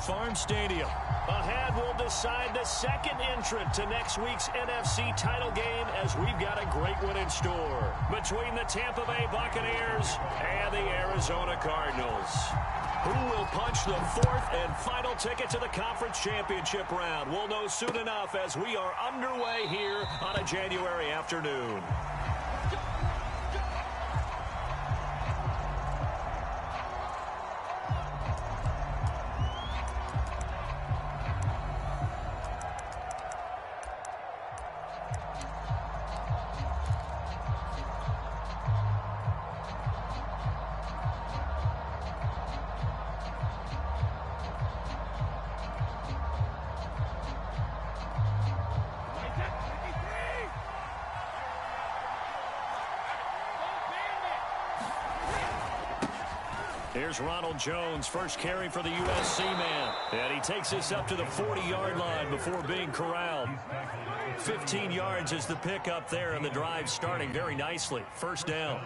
Farm Stadium. Ahead, we'll decide the second entrant to next week's NFC title game as we've got a great one in store between the Tampa Bay Buccaneers and the Arizona Cardinals. Who will punch the fourth and final ticket to the conference championship round? We'll know soon enough as we are underway here on a January afternoon. Here's Ronald Jones, first carry for the USC man. And he takes this up to the 40-yard line before being corralled. 15 yards is the pickup there, and the drive starting very nicely. First down.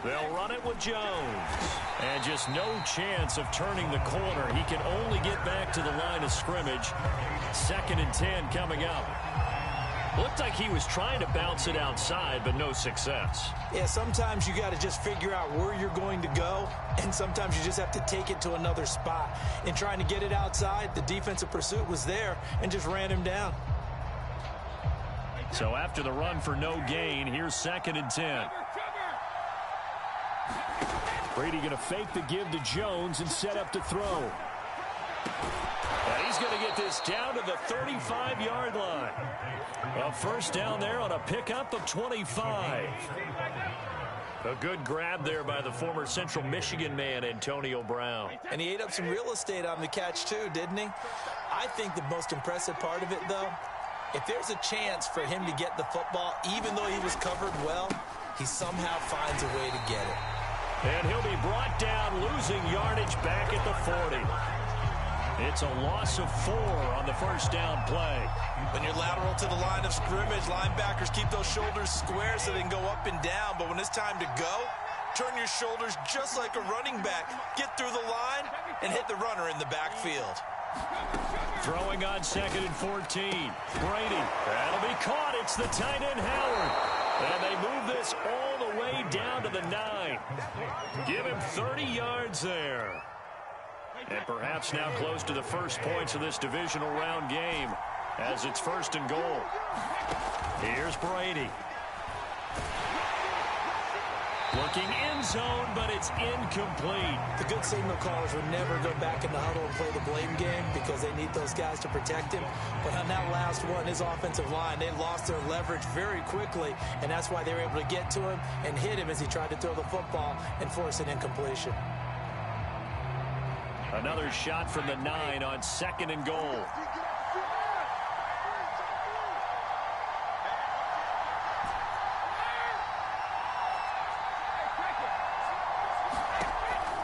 They'll run it with Jones. And just no chance of turning the corner. He can only get back to the line of scrimmage. 2nd and 10 coming up. Looked like he was trying to bounce it outside, but no success. Yeah, sometimes you got to just figure out where you're going to go, and sometimes you just have to take it to another spot. In trying to get it outside, the defensive pursuit was there and just ran him down. So after the run for no gain, here's 2nd and 10. Brady going to fake the give to Jones and set up to throw. And he's going to get this down to the 35-yard line. A first down there on a pickup of 25. A good grab there by the former Central Michigan man, Antonio Brown. And he ate up some real estate on the catch, too, didn't he? I think the most impressive part of it, though, if there's a chance for him to get the football, even though he was covered well, he somehow finds a way to get it. And he'll be brought down, losing yardage back at the 40. It's a loss of 4 on the first down play. When you're lateral to the line of scrimmage, linebackers keep those shoulders square so they can go up and down. But when it's time to go, turn your shoulders just like a running back. Get through the line and hit the runner in the backfield. Throwing on 2nd and 14. Brady. That'll be caught. It's the tight end, Howard. And they move this all the way down to the 9. Give him 30 yards there. And perhaps now close to the first points of this divisional round game as it's 1st and goal. Here's Brady. Looking end zone, but it's incomplete. The good signal callers would never go back in the huddle and play the blame game because they need those guys to protect him. But on that last one, his offensive line, they lost their leverage very quickly, and that's why they were able to get to him and hit him as he tried to throw the football and force an incompletion. Another shot from the 9 on 2nd and goal.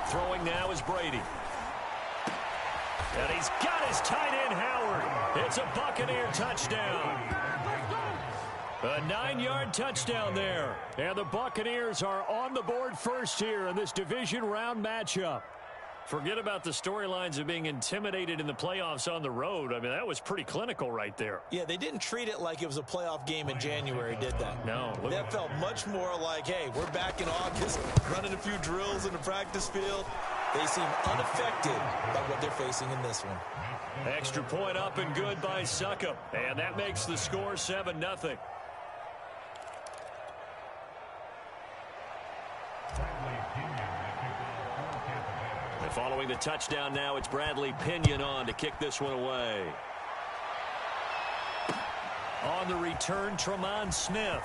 Throwing now is Brady. And he's got his tight end, Howard. It's a Buccaneer touchdown. A 9-yard touchdown there. And the Buccaneers are on the board first here in this division round matchup. Forget about the storylines of being intimidated in the playoffs on the road. I mean, that was pretty clinical right there. Yeah, they didn't treat it like it was a playoff game in January, did they? No. That felt much more like, hey, we're back in August, running a few drills in the practice field. They seem unaffected by what they're facing in this one. Extra point up and good by Succop. And that makes the score 7-0. Following the touchdown now, it's Bradley Pinion on to kick this one away. On the return, Tremont Smith.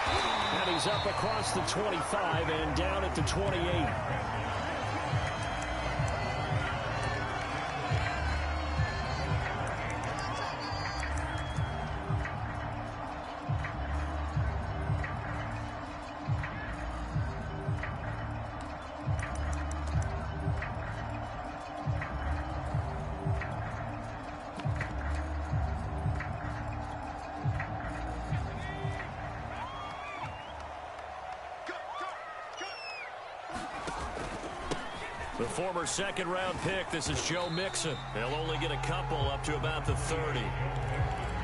And he's up across the 25 and down at the 28. The former second-round pick, this is Joe Mixon. He'll only get a couple up to about the 30.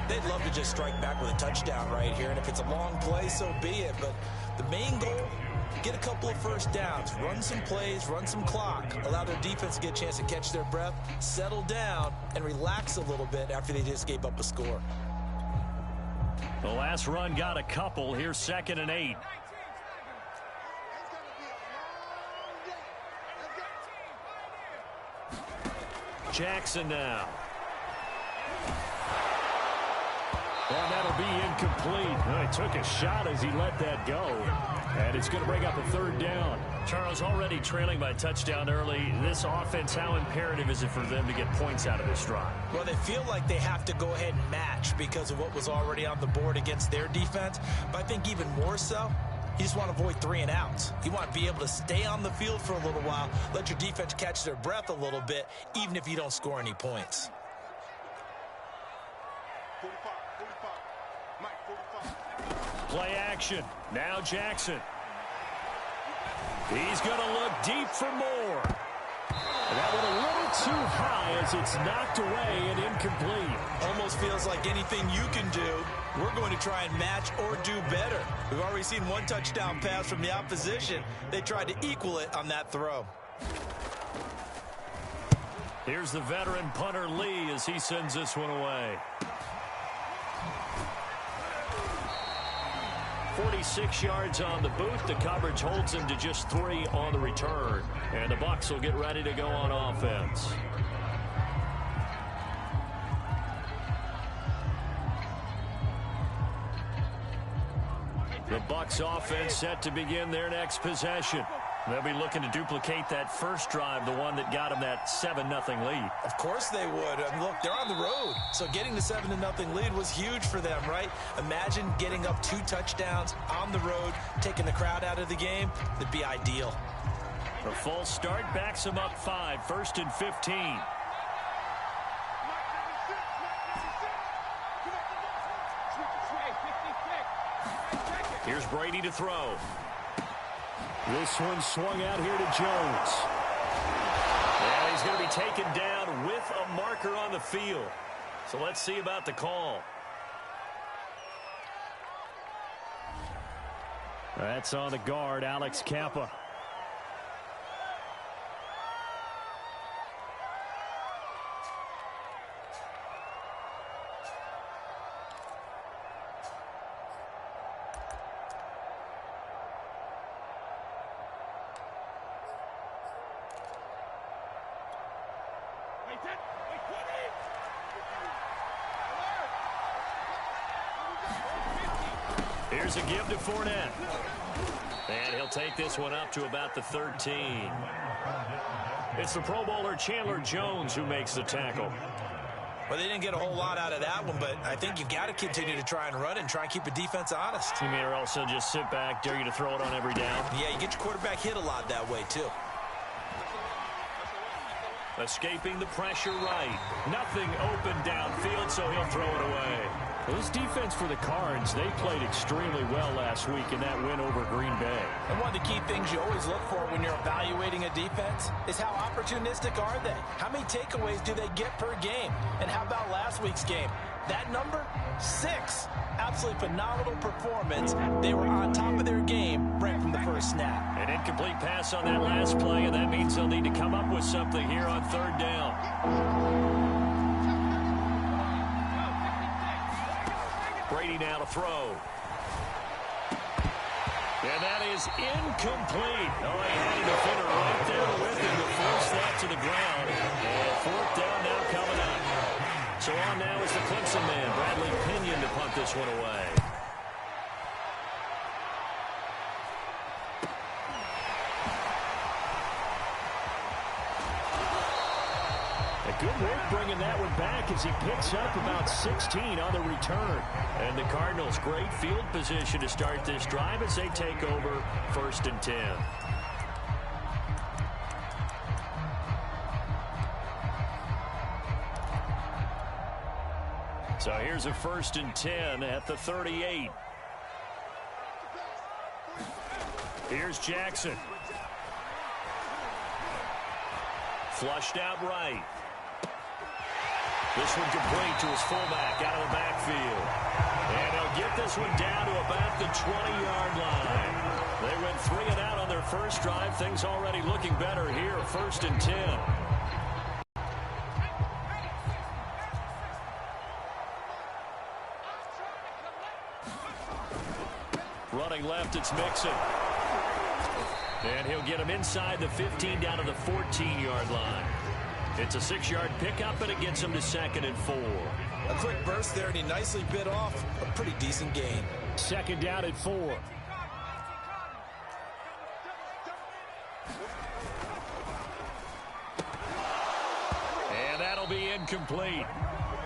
They'd love to just strike back with a touchdown right here, and if it's a long play, so be it. But the main goal, get a couple of first downs, run some plays, run some clock, allow their defense to get a chance to catch their breath, settle down, and relax a little bit after they just gave up a score. The last run got a couple. Here's 2nd and 8. Jackson now. And that'll be incomplete. He took a shot as he let that go. And it's going to bring up a 3rd down. Charles, already trailing by touchdown early. This offense, how imperative is it for them to get points out of this drive? Well, they feel like they have to go ahead and match because of what was already on the board against their defense. But I think even more so, you just want to avoid 3 and outs. You want to be able to stay on the field for a little while, let your defense catch their breath a little bit, even if you don't score any points. 45. Play action. Now Jackson. He's going to look deep for more. And that went a little too high as it's knocked away and incomplete. Almost feels like anything you can do, we're going to try and match or do better. We've already seen 1 touchdown pass from the opposition. They tried to equal it on that throw. Here's the veteran punter Lee as he sends this one away. 46 yards on the boot. The coverage holds him to just 3 on the return. And the Bucs will get ready to go on offense. The Bucs offense set to begin their next possession. They'll be looking to duplicate that first drive, the one that got them that 7-0 lead. Of course they would. I mean, look, they're on the road. So getting the 7-0 lead was huge for them, right? Imagine getting up 2 touchdowns on the road, taking the crowd out of the game. It'd be ideal. The false start backs them up 5, 1st and 15. Here's Brady to throw. This one swung out here to Jones. And he's going to be taken down with a marker on the field. So let's see about the call. That's on the guard, Alex Kappa. Here's a give to Fournette. And he'll take this one up to about the 13. It's the Pro Bowler Chandler Jones who makes the tackle. Well, they didn't get a whole lot out of that one, but I think you've got to continue to try and run and try and keep the defense honest. You mean, or also just sit back, dare you to throw it on every down? Yeah, you get your quarterback hit a lot that way, too. Escaping the pressure right. Nothing open downfield, so he'll throw it away. Well, this defense for the Cards, they played extremely well last week in that win over Green Bay. And one of the key things you always look for when you're evaluating a defense is how opportunistic are they? How many takeaways do they get per game? And how about last week's game? That number? 6. Absolutely phenomenal performance. They were on top of their game right from the first snap. An incomplete pass on that last play, and that means they'll need to come up with something here on 3rd down. Brady now to throw. And that is incomplete. Oh, he had a defender right there with him to force that to the ground. And 4th down now coming up. So on now is the Clemson man, Bradley Pinion, to punt this one away. Good work bringing that one back as he picks up about 16 on the return. And the Cardinals, great field position to start this drive as they take over 1st and 10. So here's a 1st and 10 at the 38. Here's Jackson. Flushed out right. This one complete to his fullback out of the backfield. And he'll get this one down to about the 20-yard line. They went 3 and out on their first drive. Things already looking better here. 1st and 10. Running left, it's Mixon. And he'll get him inside the 15 down to the 14-yard line. It's a 6-yard pickup, and it gets him to 2nd and 4. A quick burst there, and he nicely bit off a pretty decent gain. 2nd down at 4. And that'll be incomplete.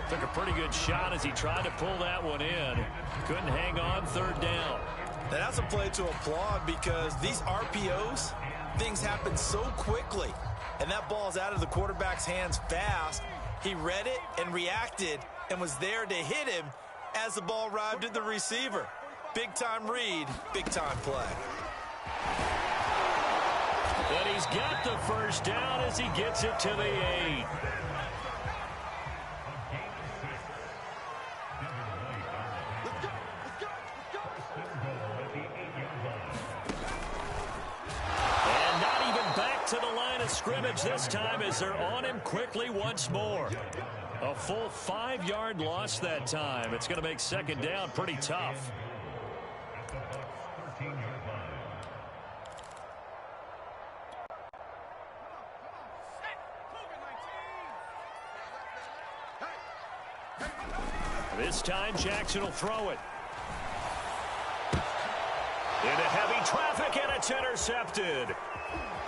Took a pretty good shot as he tried to pull that one in. Couldn't hang on. 3rd down. And that's a play to applaud because these RPOs, things happen so quickly. And that ball's out of the quarterback's hands fast. He read it and reacted and was there to hit him as the ball arrived at the receiver. Big-time read, big-time play. And he's got the 1st down as he gets it to the 8. To the line of scrimmage this time as they're on him quickly once more. A full 5-yard loss that time. It's going to make 2nd down pretty tough. This time Jackson will throw it. Into heavy traffic, and it's intercepted.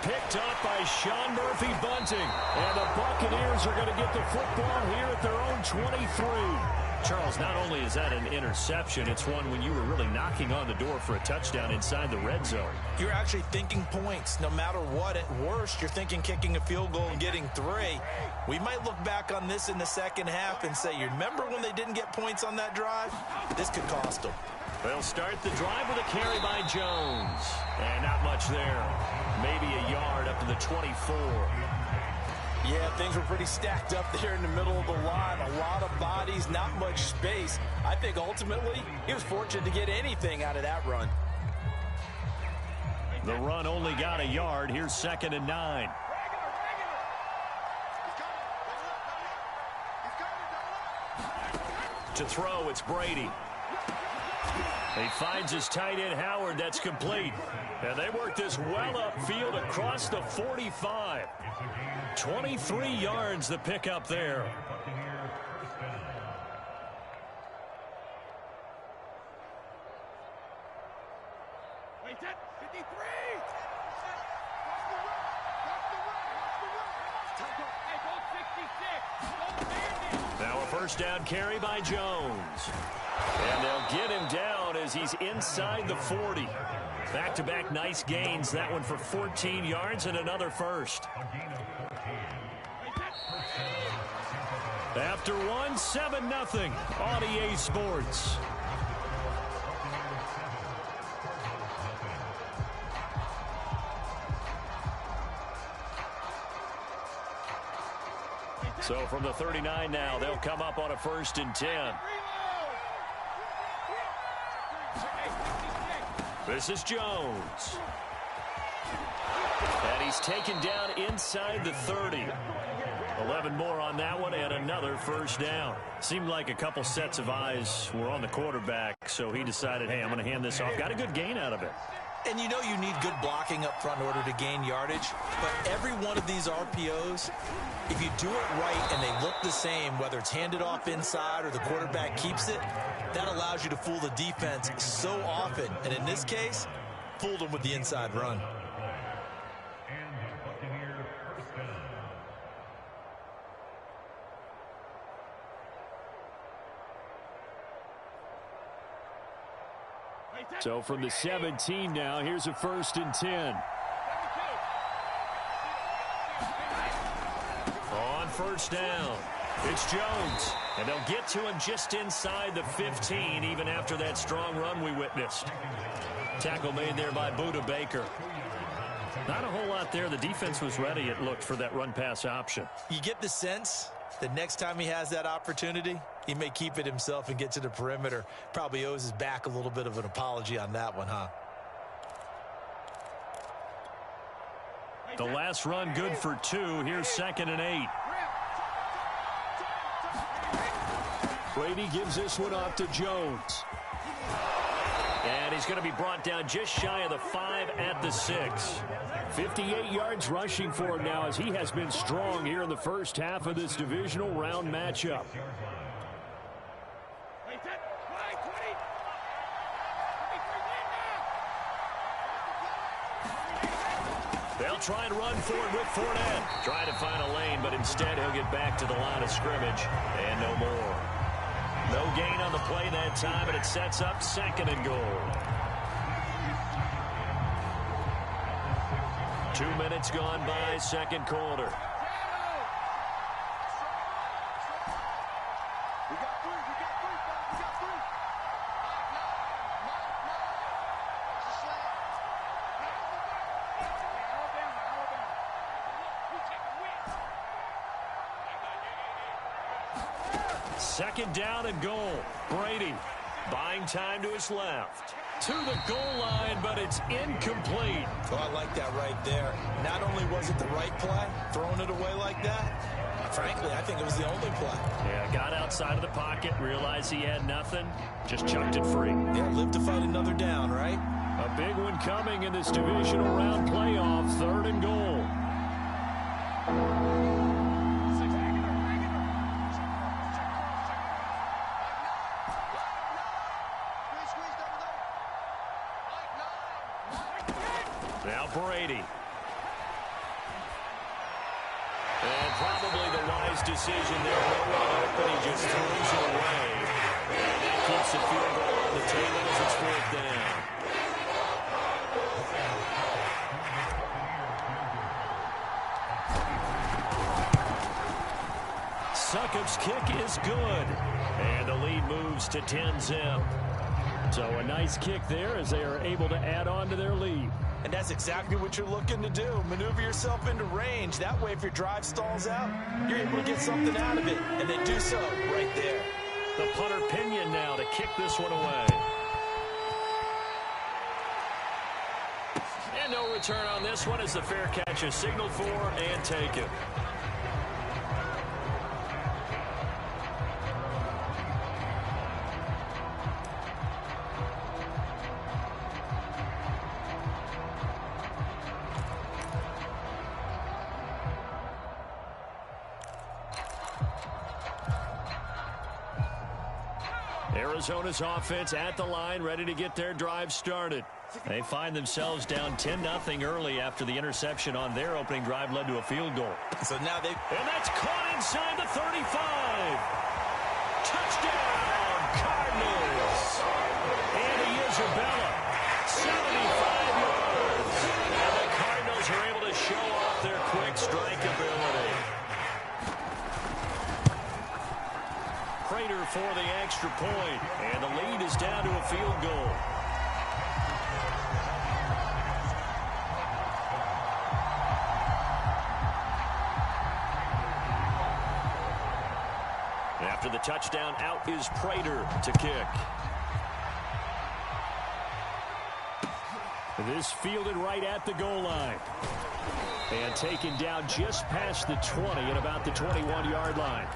Picked up by Sean Murphy-Bunting. And the Buccaneers are going to get the football here at their own 23. Charles, not only is that an interception, it's one when you were really knocking on the door for a touchdown inside the red zone. You're actually thinking points. No matter what, at worst, you're thinking kicking a field goal and getting 3. We might look back on this in the second half and say, you remember when they didn't get points on that drive? This could cost them. They'll start the drive with a carry by Jones. And not much there. Maybe a yard up to the 24. Yeah, things were pretty stacked up there in the middle of the line. A lot of bodies, not much space. I think ultimately he was fortunate to get anything out of that run. The run only got a yard. Here's 2nd and 9. To throw, it's Brady. He finds his tight end, Howard. That's complete. And they work this well upfield across the 45. 23 yards the pickup there. Now a 1st down carry by Jones. And they'll get him down as he's inside the 40. Back-to-back nice gains. That one for 14 yards and another 1st. After one, 7-0 on EA Sports. So from the 39 now, they'll come up on a 1st and 10. This is Jones. And he's taken down inside the 30. 11 more on that one and another 1st down. Seemed like a couple sets of eyes were on the quarterback, so he decided, hey, I'm going to hand this off. Got a good gain out of it. And you know you need good blocking up front in order to gain yardage. But every one of these RPOs, if you do it right and they look the same, whether it's handed off inside or the quarterback keeps it, that allows you to fool the defense so often. And in this case, fooled them with the inside run. So from the 17 now, here's a 1st and 10. On 1st down, it's Jones. And they'll get to him just inside the 15, even after that strong run we witnessed. Tackle made there by Buda Baker. Not a whole lot there. The defense was ready, it looked, for that run-pass option. You get the sense that next time he has that opportunity, he may keep it himself and get to the perimeter. Probably owes his back a little bit of an apology on that one, huh? The last run good for 2. Here's 2nd and 8. Brady gives this one off to Jones. And he's going to be brought down just shy of the 5 at the 6. 58 yards rushing for him now, as he has been strong here in the first half of this divisional round matchup. They'll try and run forward with Fournette. Try to find a lane, but instead he'll get back to the line of scrimmage and no more. No gain on the play that time, and it sets up 2nd and goal. 2 minutes gone by, second quarter. Second down and goal. Brady buying time to his left. To the goal line, but it's incomplete. Oh, I like that right there. Not only was it the right play, throwing it away like that, frankly, I think it was the only play. Yeah, got outside of the pocket, realized he had nothing, just chucked it free. Yeah, live to fight another down, right? A big one coming in this divisional round playoff, 3rd and goal. Now Brady. And probably the wise decision there. No one open, he just throws it away. And that keeps the field goal on the table as it's 4th down. Succop's kick is good. And the lead moves to 10-zip. So a nice kick there as they are able to add on to their lead. And that's exactly what you're looking to do. Maneuver yourself into range. That way, if your drive stalls out, you're able to get something out of it. And they do so right there. The punter Pinion now to kick this one away. And no return on this one as the fair catch is signaled for and taken. Arizona's offense at the line, ready to get their drive started. They find themselves down 10-0 early after the interception on their opening drive led to a field goal. So now they... And that's caught inside the 35. Touchdown, Cardinals. Andy Isabella, 75 yards. And the Cardinals are able to show off their quick strike ability. Prater for the extra point, and the lead is down to a field goal. After the touchdown, out is Prater to kick. This fielded right at the goal line. And taken down just past the 20 at about the 21-yard line.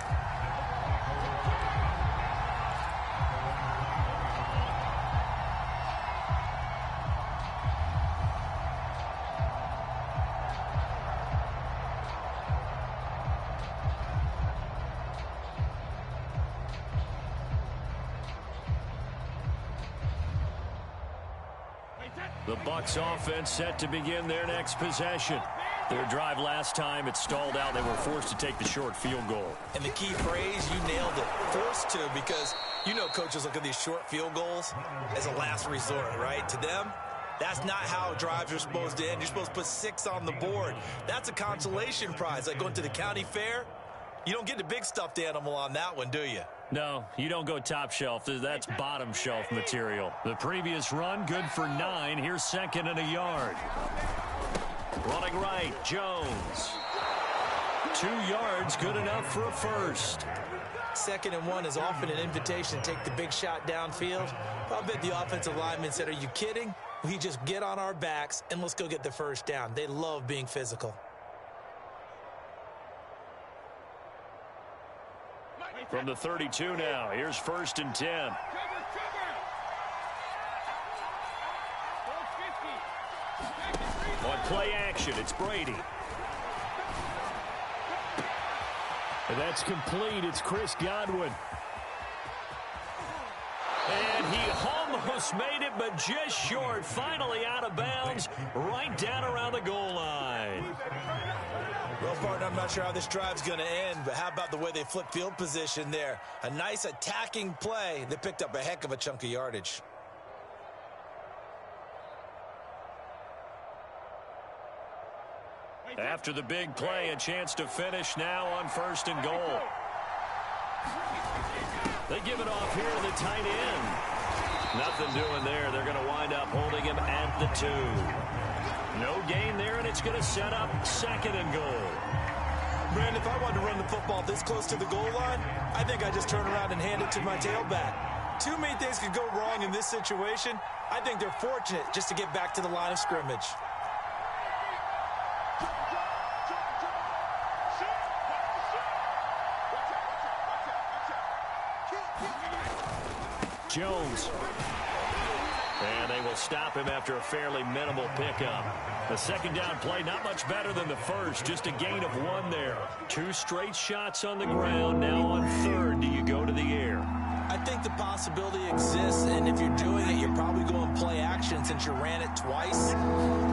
The Bucs offense set to begin their next possession. Their drive last time, it stalled out. They were forced to take the short field goal. And the key phrase, you nailed it. Forced to, because you know coaches look at these short field goals as a last resort, right? To them, that's not how drives are supposed to end. You're supposed to put 6 on the board. That's a consolation prize. Like going to the county fair, you don't get the big stuffed animal on that one, do you? No, you don't go top shelf. That's bottom shelf material. The previous run, good for 9. Here's 2nd and a yard. Running right, Jones. 2 yards, good enough for a first. 2nd and 1 is often an invitation to take the big shot downfield. I bet the offensive lineman said, are you kidding? We just get on our backs and let's go get the first down. They love being physical. From the 32 now, here's 1st and 10. On play action, it's Brady. And that's complete. It's Chris Godwin. And he almost made it, but just short. Finally out of bounds, right down around the goal line. Well, partner, I'm not sure how this drive's going to end, but how about the way they flip field position there? A nice attacking play. They picked up a heck of a chunk of yardage. After the big play, a chance to finish now on 1st and goal. They give it off here to the tight end. Nothing doing there. They're going to wind up holding him at the 2. No gain there, and it's going to set up 2nd and goal. Brandon, if I wanted to run the football this close to the goal line, I think I'd just turn around and hand it to my tailback. Too many things could go wrong in this situation. I think they're fortunate just to get back to the line of scrimmage. Jones. And they will stop him after a fairly minimal pickup. The 2nd down play, not much better than the first, just a gain of 1 there. 2 straight shots on the ground. Now on 3rd, do you go to the air? I think the possibility exists, and if you're doing it, you're probably going play action since you ran it twice.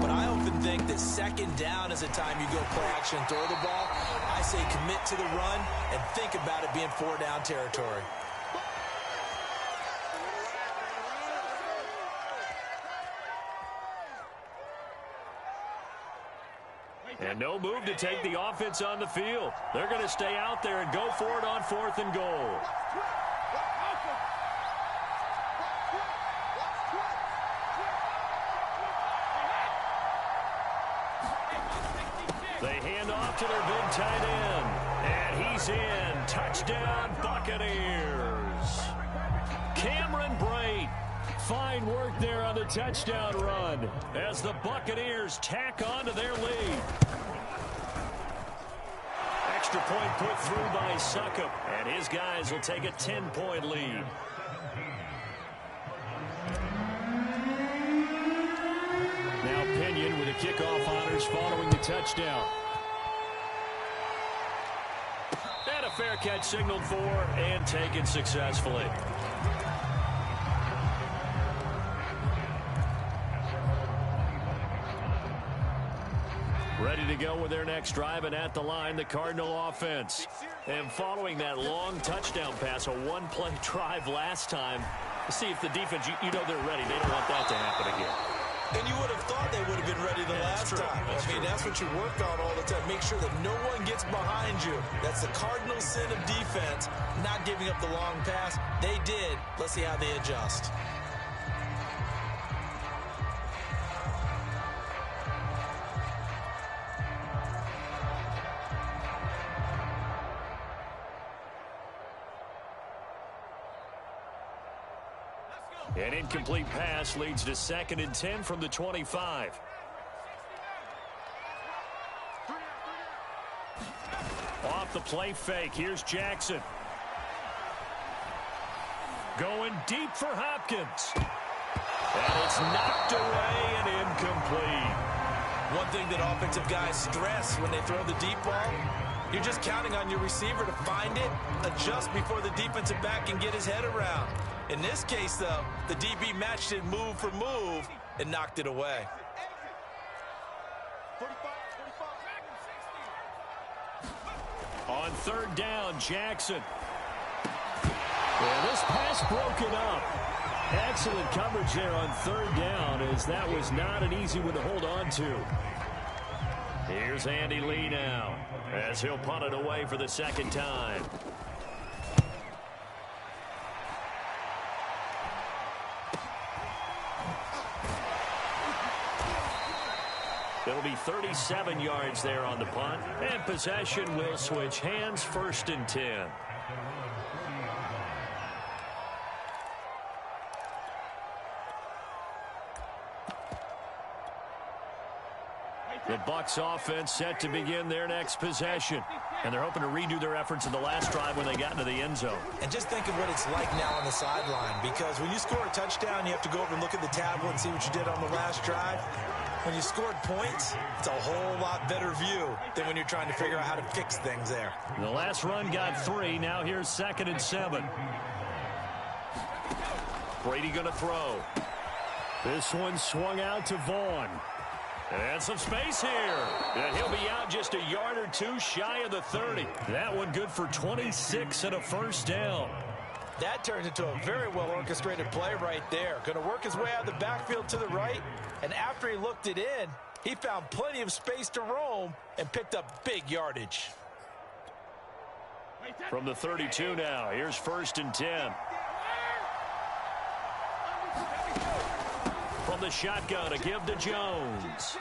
But I often think that 2nd down is the time you go play action and throw the ball. I say commit to the run and think about it being 4-down territory. And no move to take the offense on the field. They're going to stay out there and go for it on 4th and goal. They hand off to their big tight end. And he's in. Touchdown, Buccaneers. Cameron Brate. Fine work there on the touchdown run as the Buccaneers tack on to their lead. Extra point put through by Succop, and his guys will take a 10-point lead. Now Pinion with the kickoff honors following the touchdown. And a fair catch signaled for and taken successfully. Ready to go with their next drive, and at the line, the Cardinal offense. And following that long touchdown pass, a 1-play drive last time, see if the defense, you know they're ready. They don't want that to happen again. And you would have thought they would have been ready the last time. That's what you work on all the time. Make sure that no one gets behind you. That's the cardinal sin of defense, not giving up the long pass. They did. Let's see how they adjust. An incomplete pass leads to 2nd and 10 from the 25. Off the play fake. Here's Jackson. Going deep for Hopkins. And it's knocked away and incomplete. One thing that offensive guys stress when they throw the deep ball, you're just counting on your receiver to find it, adjust before the defensive back can get his head around. In this case, though, the DB matched it move for move and knocked it away. On 3rd down, Jackson. Well, this pass broken up. Excellent coverage there on 3rd down, as that was not an easy one to hold on to. Here's Andy Lee now, as he'll punt it away for the 2nd time. It'll be 37 yards there on the punt. And possession will switch hands, 1st and 10. The Bucs offense set to begin their next possession. And they're hoping to redo their efforts in the last drive when they got into the end zone. And just think of what it's like now on the sideline, because when you score a touchdown, you have to go over and look at the tablet and see what you did on the last drive. When you scored points, it's a whole lot better view than when you're trying to figure out how to fix things there. The last run got 3. Now here's 2nd and 7. Brady going to throw. This one swung out to Vaughn. And some space here. And he'll be out just a yard or 2 shy of the 30. That one good for 26 and a 1st down. That turns into a very well-orchestrated play right there. Going to work his way out of the backfield to the right. And after he looked it in, he found plenty of space to roam and picked up big yardage. From the 32 now, here's 1st and 10. From the shotgun, a give to Jones.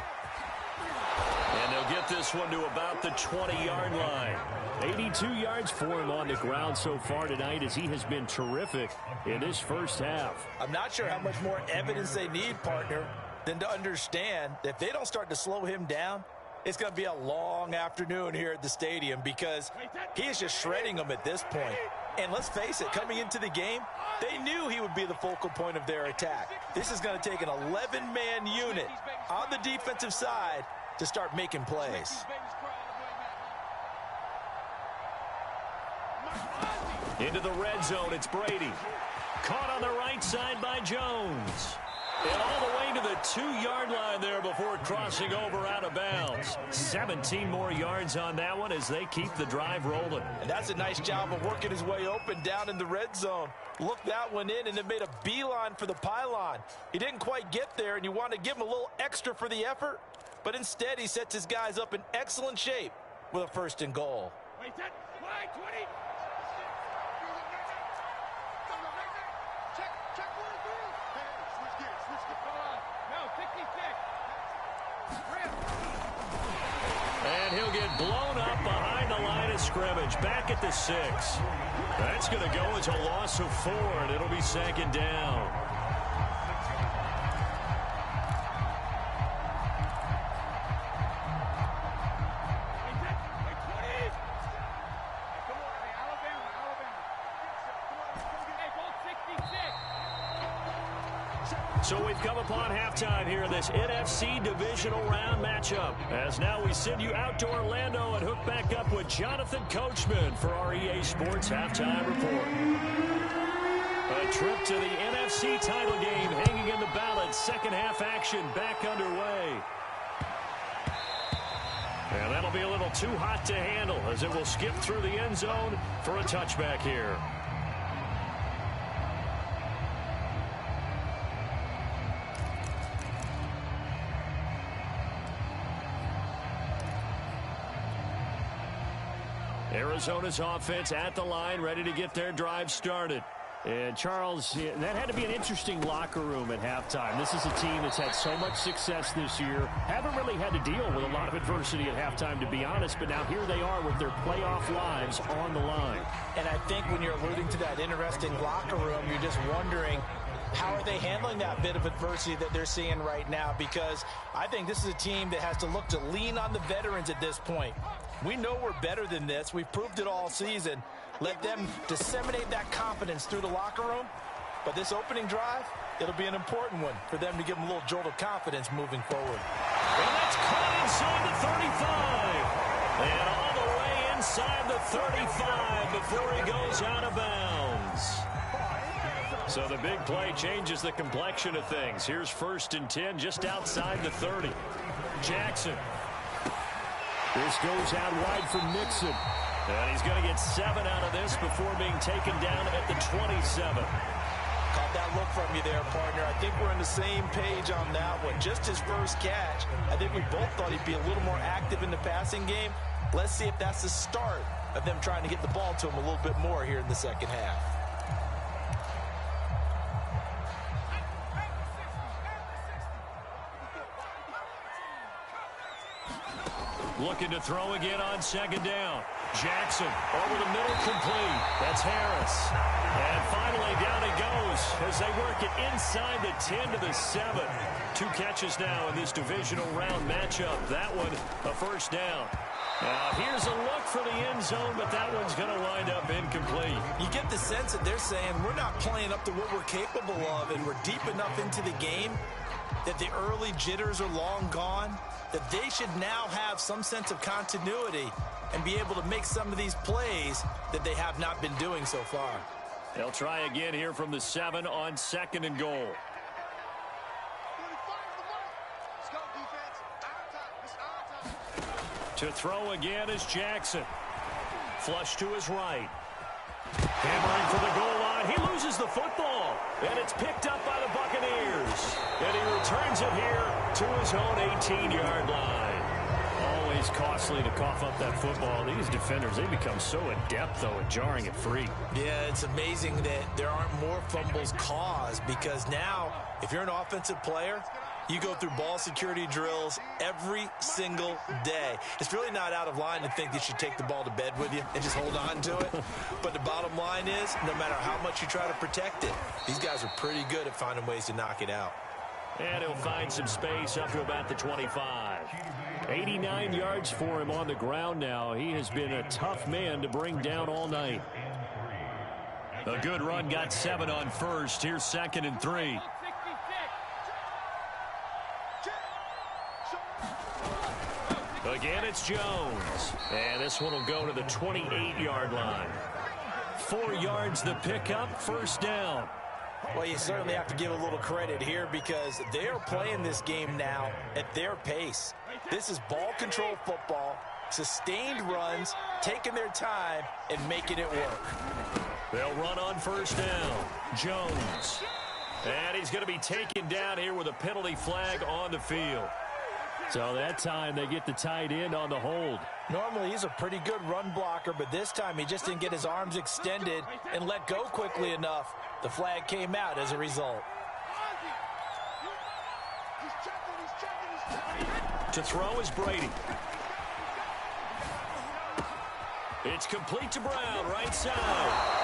And they'll get this one to about the 20-yard line. 82 yards for him on the ground so far tonight, as he has been terrific in this first half. I'm not sure how much more evidence they need, partner, than to understand that if they don't start to slow him down, it's going to be a long afternoon here at the stadium, because he is just shredding them at this point. And let's face it, coming into the game, they knew he would be the focal point of their attack. This is going to take an 11-man unit on the defensive side to start making plays. Into the red zone, it's Brady. Caught on the right side by Jones. And all the way to the 2-yard line there before crossing over out of bounds. 17 more yards on that one as they keep the drive rolling. And that's a nice job of working his way open down in the red zone. Looked that one in and then made a beeline for the pylon. He didn't quite get there, and you want to give him a little extra for the effort. But instead, he sets his guys up in excellent shape with a 1st and goal. Wait, 20. Check 1 and 3. Hey, switch gears. No, 66. And he'll get blown up behind the line of scrimmage. Back at the 6. That's going to go as a loss of 4, and it'll be 2nd down. So we've come upon halftime here in this NFC divisional round matchup. As now we send you out to Orlando and hook back up with Jonathan Coachman for our EA Sports Halftime Report. A trip to the NFC title game hanging in the balance. Second half action back underway. And that'll be a little too hot to handle as it will skip through the end zone for a touchback here. Arizona's offense at the line, ready to get their drive started. And, Charles, that had to be an interesting locker room at halftime. This is a team that's had so much success this year. Haven't really had to deal with a lot of adversity at halftime, to be honest. But now here they are with their playoff lives on the line. And I think when you're alluding to that interesting locker room, you're just wondering, how are they handling that bit of adversity that they're seeing right now? Because I think this is a team that has to look to lean on the veterans at this point. We know we're better than this. We've proved it all season. Let them disseminate that confidence through the locker room. But this opening drive, it'll be an important one for them to give them a little jolt of confidence moving forward. And that's caught inside the 35. And all the way inside the 35 before he goes out of bounds. So the big play changes the complexion of things. Here's 1st and 10 just outside the 30. Jackson. This goes out wide for Mixon. And he's going to get 7 out of this before being taken down at the 27. Caught that look from you there, partner. I think we're on the same page on that one. Just his first catch. I think we both thought he'd be a little more active in the passing game. Let's see if that's the start of them trying to get the ball to him a little bit more here in the second half. Looking to throw again on second down. Jackson over the middle, complete. That's Harris. And finally down he goes as they work it inside the 10 to the 7. 2 catches now in this divisional round matchup. That one a first down. Now here's a look for the end zone, but that one's going to wind up incomplete. You get the sense that they're saying we're not playing up to what we're capable of, and we're deep enough into the game that the early jitters are long gone, that they should now have some sense of continuity and be able to make some of these plays that they have not been doing so far. They'll try again here from the 7 on second and goal. Let's go, defense. Our time. It's our time. To throw again is Jackson. Flush to his right. Hammering for the goal line. He loses the football. And it's picked up by the Buccaneers. And he returns it here to his own 18-yard line. Always costly to cough up that football. These defenders, they become so adept, though, at jarring it free. Yeah, it's amazing that there aren't more fumbles caused, because now, if you're an offensive player, you go through ball security drills every single day. It's really not out of line to think that you take the ball to bed with you and just hold on to it. But the bottom line is, no matter how much you try to protect it, these guys are pretty good at finding ways to knock it out. And he'll find some space up to about the 25. 89 yards for him on the ground now. He has been a tough man to bring down all night. A good run, got 7 on first. Here's second and 3. Again, it's Jones. And this one will go to the 28-yard line. 4 yards the pickup, first down. Well, you certainly have to give a little credit here, because they're playing this game now at their pace. This is ball control football, sustained runs, taking their time, and making it work. They'll run on first down. Jones. And he's going to be taken down here with a penalty flag on the field. So that time they get the tight end on the hold. Normally he's a pretty good run blocker, but this time he just didn't get his arms extended and let go quickly enough. The flag came out as a result. To throw is Brady. It's complete to Brown, right side.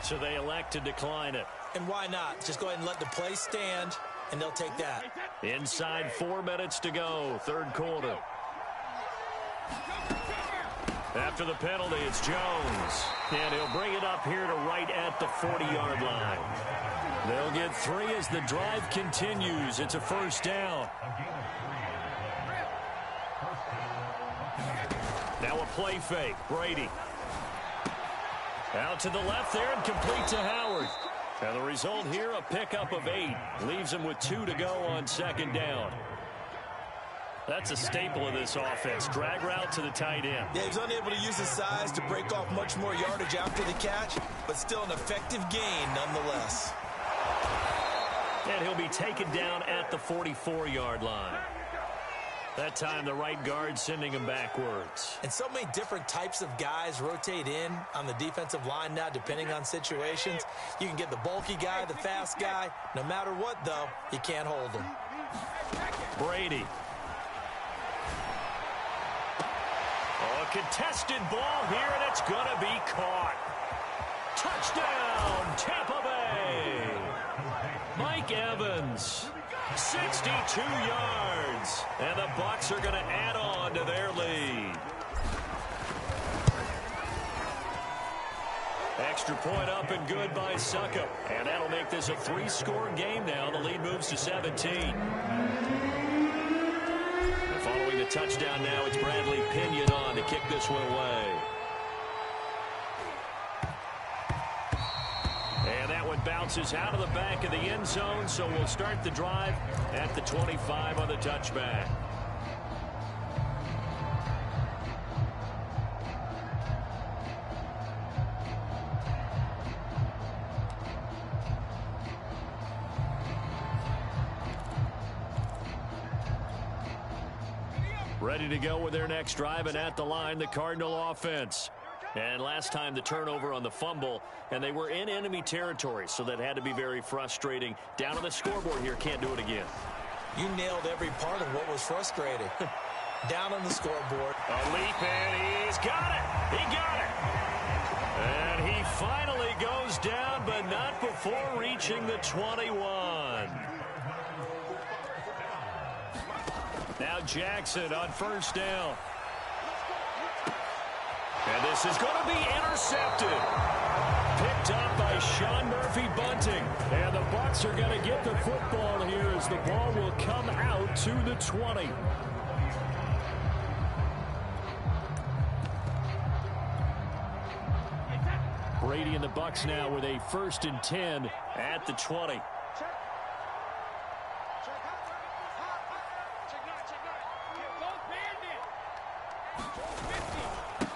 So they elect to decline it. And why not? Just go ahead and let the play stand, and they'll take that. Inside 4 minutes to go, third quarter. After the penalty, it's Jones. And he'll bring it up here to right at the 40-yard line. They'll get 3 as the drive continues. It's a first down. Now a play fake. Brady. Out to the left there and complete to Howard. And the result here, a pickup of 8. Leaves him with 2 to go on second down. That's a staple of this offense. Drag route to the tight end. Yeah, he's unable to use his size to break off much more yardage after the catch, but still an effective gain nonetheless. And he'll be taken down at the 44-yard line. That time the right guard sending him backwards. And so many different types of guys rotate in on the defensive line now, depending on situations. You can get the bulky guy, the fast guy. No matter what, though, you can't hold him. Brady. Oh, a contested ball here, and it's going to be caught. Touchdown, Tampa Bay. Mike Evans. 62 yards, and the Bucs are going to add on to their lead. Extra point up and good by Suckup, and that'll make this a 3-score game now. The lead moves to 17. And following the touchdown now, it's Bradley Pinion on to kick this one away. And that one bounces out of the back of the end zone, so we'll start the drive at the 25 on the touchback. Ready to go with their next drive, and at the line, the Cardinal offense. And last time the turnover on the fumble, and they were in enemy territory, so that had to be very frustrating. Down on the scoreboard here, can't do it again. You nailed every part of what was frustrating. Down on the scoreboard. A leap, and he's got it. He got it. And he finally goes down, but not before reaching the 21. Now Jackson on first down. And this is going to be intercepted. Picked up by Sean Murphy-Bunting. And the Bucs are going to get the football here as the ball will come out to the 20. Brady and the Bucs now with a 1st and 10 at the 20.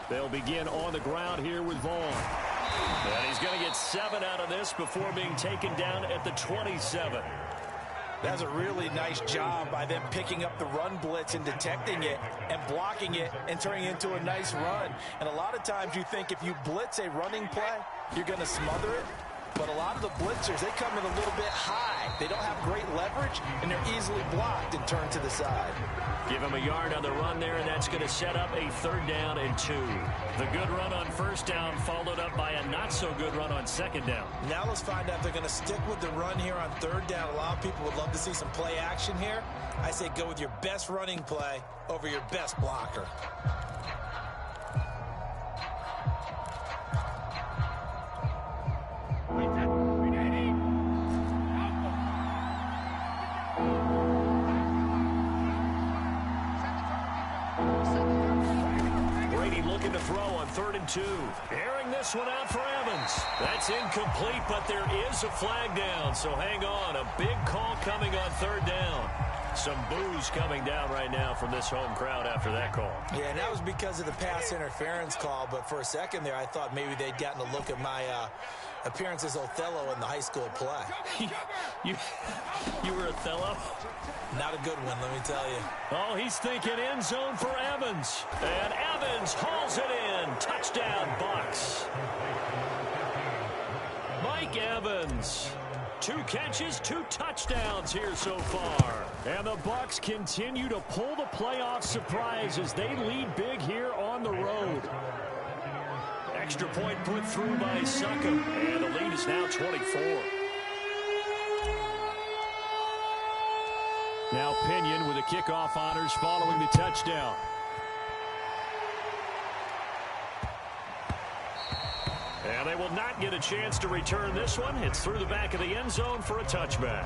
They'll begin on the ground here with Vaughn. And he's going to get 7 out of this before being taken down at the 27. That's a really nice job by them picking up the run blitz and detecting it and blocking it and turning it into a nice run. And a lot of times you think if you blitz a running play, you're going to smother it. But a lot of the blitzers, they come in a little bit high. They don't have great leverage, and they're easily blocked and turned to the side. Give him a yard on the run there, and that's going to set up a 3rd down and 2. The good run on 1st down followed up by a not-so-good run on 2nd down. Now let's find out if they're going to stick with the run here on 3rd down. A lot of people would love to see some play action here. I say go with your best running play over your best blocker. To throw on 3rd and 2. Airing this one out for Evans. That's incomplete, but there is a flag down, so hang on. A big call coming on 3rd down. Some boos coming down right now from this home crowd after that call. Yeah, and that was because of the pass interference call, but for a second there I thought maybe they'd gotten a look at my appearance as Othello in the high school play. You were Othello? Not a good one, let me tell you. Oh, he's thinking end zone for Evans. And Evans hauls it in. Touchdown, Bucs. Mike Evans. 2 catches, 2 touchdowns here so far. And the Bucs continue to pull the playoff surprise as they lead big here on the road. Extra point put through by Succop. And the lead is now 24. Now Pinion with the kickoff honors following the touchdown. And they will not get a chance to return this one. It's through the back of the end zone for a touchback.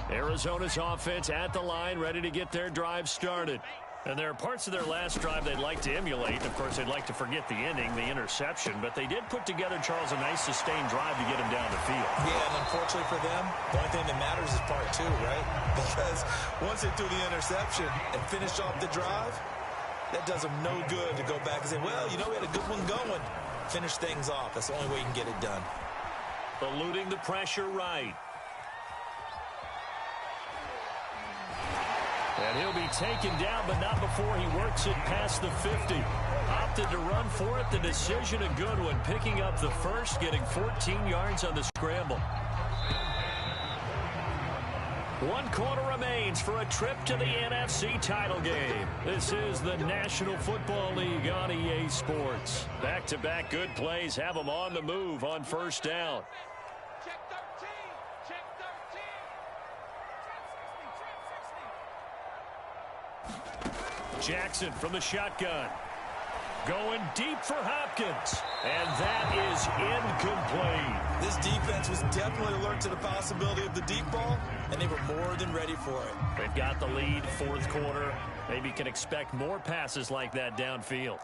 Arizona's offense at the line, ready to get their drive started. And there are parts of their last drive they'd like to emulate. Of course, they'd like to forget the ending, the interception. But they did put together, Charles, a nice sustained drive to get him down the field. Yeah, and unfortunately for them, the only thing that matters is part 2, right? Because once they threw the interception and finished off the drive, that does them no good to go back and say, well, you know, we had a good one going. Finish things off. That's the only way you can get it done. Eluding the pressure right. And he'll be taken down, but not before he works it past the 50. Opted to run for it. The decision a good one. Picking up the first, getting 14 yards on the scramble. 1 quarter remains for a trip to the NFC title game. This is the National Football League on EA Sports. Back-to-back good plays have them on the move on 1st down. Jackson from the shotgun. Going deep for Hopkins. And that is incomplete. This defense was definitely alert to the possibility of the deep ball, and they were more than ready for it. They've got the lead, 4th quarter. Maybe can expect more passes like that downfield.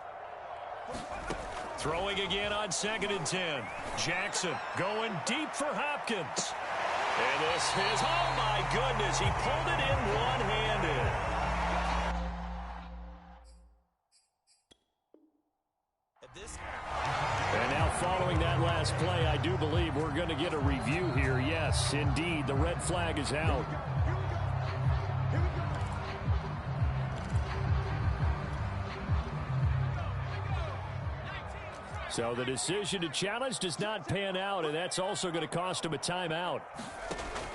Throwing again on 2nd and 10. Jackson going deep for Hopkins. And this is, oh my goodness, he pulled it in one-handed. And now last play, I do believe we're going to get a review here. Yes, indeed, the red flag is out. So the decision to challenge does not pan out, and that's also going to cost him a timeout.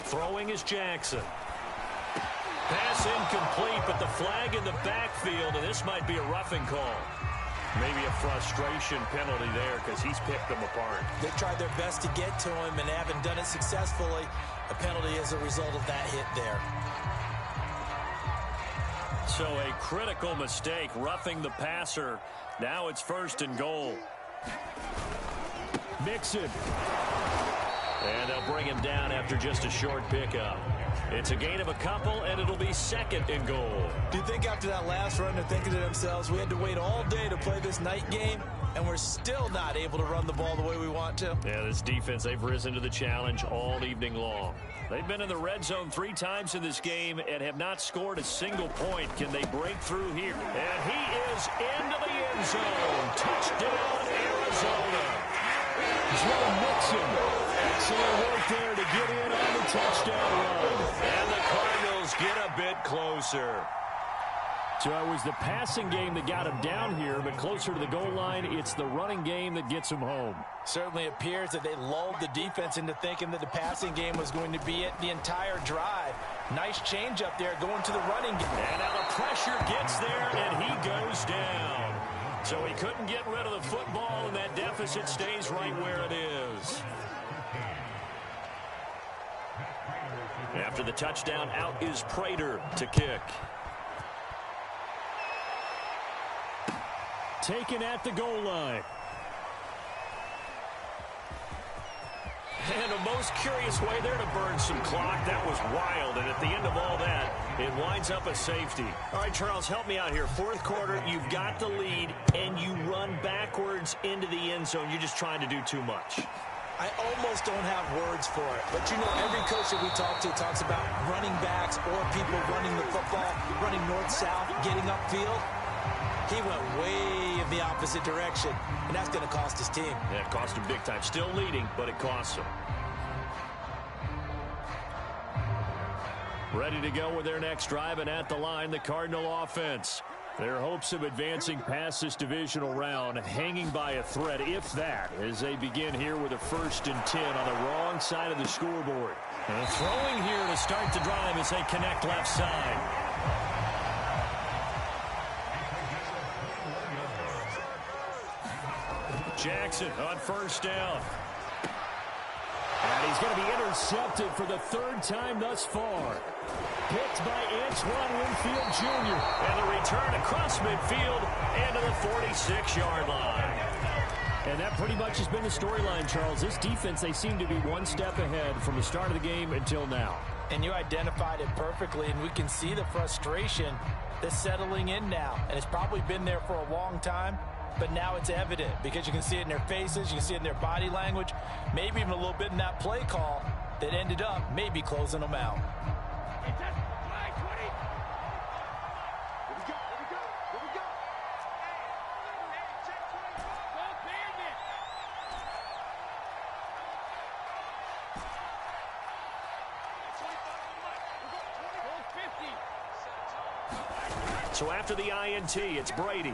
Throwing is Jackson. Pass incomplete, but the flag in the backfield, and this might be a roughing call. Maybe a frustration penalty there because he's picked them apart. They tried their best to get to him and haven't done it successfully. A penalty as a result of that hit there. So a critical mistake, roughing the passer. Now it's 1st and goal. Mixon. And they'll bring him down after just a short pickup. It's a gain of a couple, and it'll be 2nd and goal. Do you think after that last run they're thinking to themselves, we had to wait all day to play this night game, and we're still not able to run the ball the way we want to? Yeah, this defense, they've risen to the challenge all evening long. They've been in the red zone 3 times in this game and have not scored a single point. Can they break through here? And he is into the end zone. Touchdown, Arizona. Joe Mixon. Excellent work there to get in on the touchdown run. And the Cardinals get a bit closer. So it was the passing game that got him down here, but closer to the goal line, it's the running game that gets him home. Certainly appears that they lulled the defense into thinking that the passing game was going to be it the entire drive. Nice change up there going to the running game. And now the pressure gets there, and he goes down. So he couldn't get rid of the football, and that deficit stays right where it is. After the touchdown, out is Prater to kick. Taken at the goal line. And a most curious way there to burn some clock. That was wild, and at the end of all that, it winds up a safety. All right, Charles, help me out here. 4th quarter, you've got the lead, and you run backwards into the end zone. You're just trying to do too much. I almost don't have words for it. But, you know, every coach that we talk to talks about running backs or people running the football, running north-south, getting upfield. He went way in the opposite direction, and that's going to cost his team. Yeah, it cost him big time. Still leading, but it costs him. Ready to go with their next drive, and at the line, the Cardinal offense. Their hopes of advancing past this divisional round hanging by a thread, if that, as they begin here with a 1st and 10 on the wrong side of the scoreboard. And throwing here to start the drive as they connect left side. Jackson on 1st down. And he's going to be intercepted for the 3rd time thus far. Picked by Antoine Winfield Jr. And the return across midfield and to the 46-yard line. And that pretty much has been the storyline, Charles. This defense, they seem to be one step ahead from the start of the game until now. And you identified it perfectly, and we can see the frustration that's settling in now. And it's probably been there for a long time, but now it's evident because you can see it in their faces, you can see it in their body language, maybe even a little bit in that play call that ended up maybe closing them out. So after the INT, it's Brady.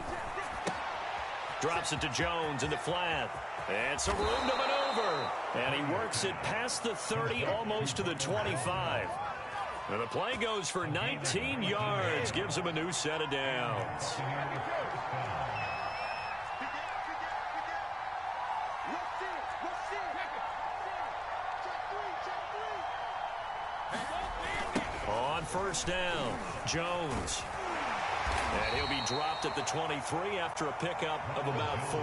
Drops it to Jones in the flat. And some room to maneuver. And he works it past the 30, almost to the 25. And the play goes for 19 yards. Gives him a new set of downs. On 1st down, Jones. And he'll be dropped at the 23 after a pickup of about 4.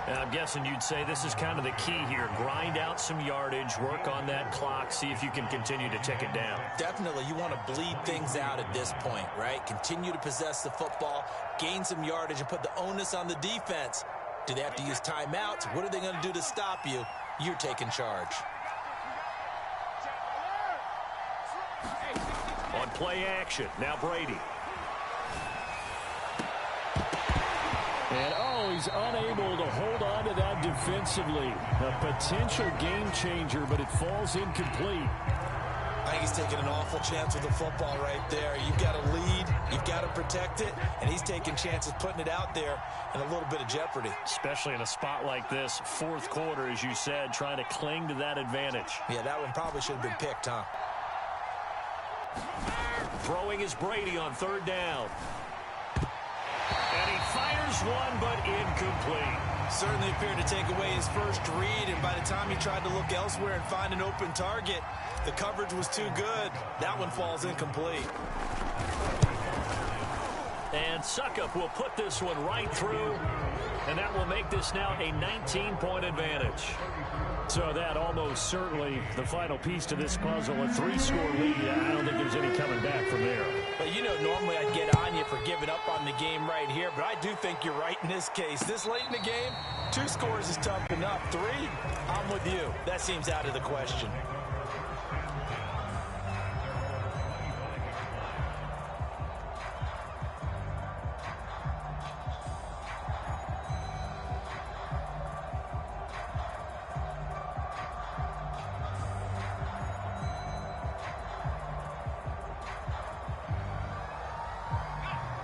And I'm guessing you'd say this is kind of the key here. Grind out some yardage, work on that clock, see if you can continue to tick it down. Definitely, you want to bleed things out at this point, right? Continue to possess the football, gain some yardage, and put the onus on the defense. Do they have to use timeouts? What are they going to do to stop you? You're taking charge. On play action, now Brady. And he's unable to hold on to that defensively. A potential game changer, but it falls incomplete. I think he's taking an awful chance with the football right there. You've got to lead, you've got to protect it, and he's taking chances putting it out there in a little bit of jeopardy. Especially in a spot like this, fourth quarter, as you said, trying to cling to that advantage. Yeah, that one probably should have been picked, huh? Throwing is Brady on third down. And he fires one, but incomplete. Certainly appeared to take away his first read, and by the time he tried to look elsewhere and find an open target, the coverage was too good. That one falls incomplete. And Suckup will put this one right through, and that will make this now a 19-point advantage. So that almost certainly the final piece to this puzzle, a 3-score lead. I don't think there's any coming back from there. But you know, normally I'd get on you for giving up on the game right here, but I do think you're right in this case. This late in the game, 2 scores is tough enough. 3, I'm with you. That seems out of the question.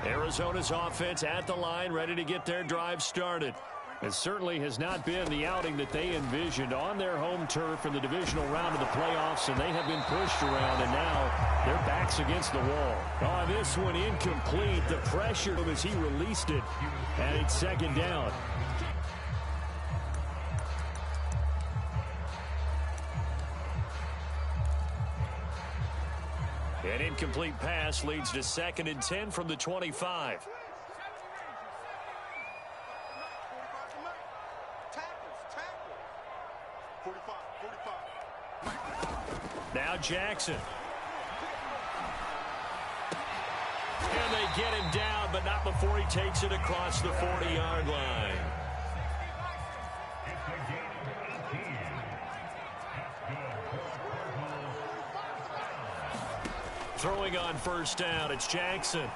Arizona's offense at the line, ready to get their drive started. It certainly has not been the outing that they envisioned on their home turf in the divisional round of the playoffs, and they have been pushed around, and now their backs against the wall. On this one, incomplete. The pressure as he released it, and it's second down. An incomplete pass leads to 2nd and 10 from the 25. Now Jackson. And they get him down, but not before he takes it across the 40-yard line. Throwing on first down, it's Jackson.